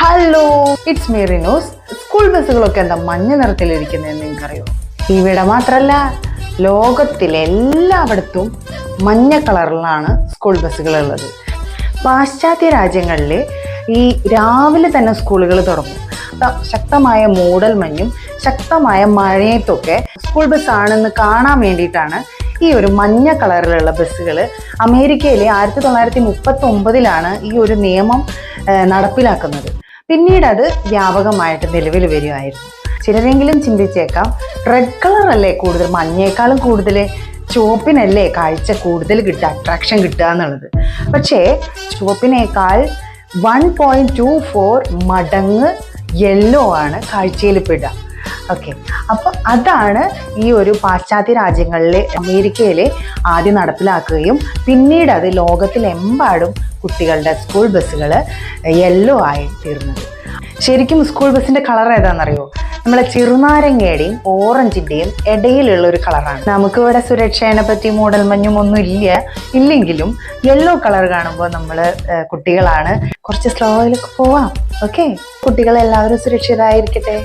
Hello, it's me Rinos. School ബസ്സുകളൊക്കെ എന്താ മഞ്ഞ നിറത്തിലിരിക്കുന്നതെന്ന് നിങ്ങൾക്കറിയോ? ഇവിടെ മാത്രമല്ല, ലോകത്തിലെല്ലായിടത്തും മഞ്ഞ കളറിലാണ് സ്കൂൾ ബസ്സുകൾ ഉള്ളത്. പാശ്ചാത്യ രാജ്യങ്ങളിൽ ഈ രാവിലെ തന്നെ സ്കൂളുകൾ തുടങ്ങും. ശക്തമായ മൂടൽ മഞ്ഞും ശക്തമായ മഴയത്തൊക്കെ സ്കൂൾ ബസ്സാണെന്ന് കാണാൻ വേണ്ടിയിട്ടാണ് ഈ ഒരു മഞ്ഞ കളറിലുള്ള ബസ്സുകൾ അമേരിക്കയിലെ 1939 ഈ ഒരു നിയമം നടപ്പിലാക്കുന്നത്. പിന്നീട് അത് വ്യാപകമായിട്ട് നിലവിൽ വരുമായിരുന്നു. ചിലരെങ്കിലും ചിന്തിച്ചേക്കാം, റെഡ് കളർ അല്ലേ കൂടുതൽ, മഞ്ഞയേക്കാളും കൂടുതൽ ചുവപ്പിനല്ലേ കാഴ്ച കൂടുതൽ കിട്ടുക, അട്രാക്ഷൻ കിട്ടുക എന്നുള്ളത്. പക്ഷേ ചുവപ്പിനേക്കാൾ 1.24 മടങ്ങ് യെല്ലോ ആണ് കാഴ്ചയിൽ പെടുക. ഓക്കെ, അപ്പോൾ അതാണ് ഈ ഒരു പാശ്ചാത്യ രാജ്യങ്ങളിലെ അമേരിക്കയിലെ ആദ്യം നടപ്പിലാക്കുകയും പിന്നീട് അത് ലോകത്തിലെമ്പാടും കുട്ടികളുടെ സ്കൂൾ ബസ്സുകൾ യെല്ലോ ആയി തീർന്നത്. ശരിക്കും സ്കൂൾ ബസ്സിൻ്റെ കളർ ഏതാണെന്നറിയോ? നമ്മളെ ചെറുനാരങ്ങയുടെയും ഓറഞ്ചിൻ്റെയും ഇടയിലുള്ള ഒരു കളറാണ്. നമുക്ക് ഇവിടെ സുരക്ഷേനെ പറ്റി മൂടൽമഞ്ഞും ഒന്നും ഇല്ലെങ്കിലും യെല്ലോ കളർ കാണുമ്പോൾ നമ്മൾ കുട്ടികളാണ്, കുറച്ച് സ്ലോയിലൊക്കെ പോവാം. ഓക്കെ, കുട്ടികളെല്ലാവരും സുരക്ഷിതരായിരിക്കട്ടെ.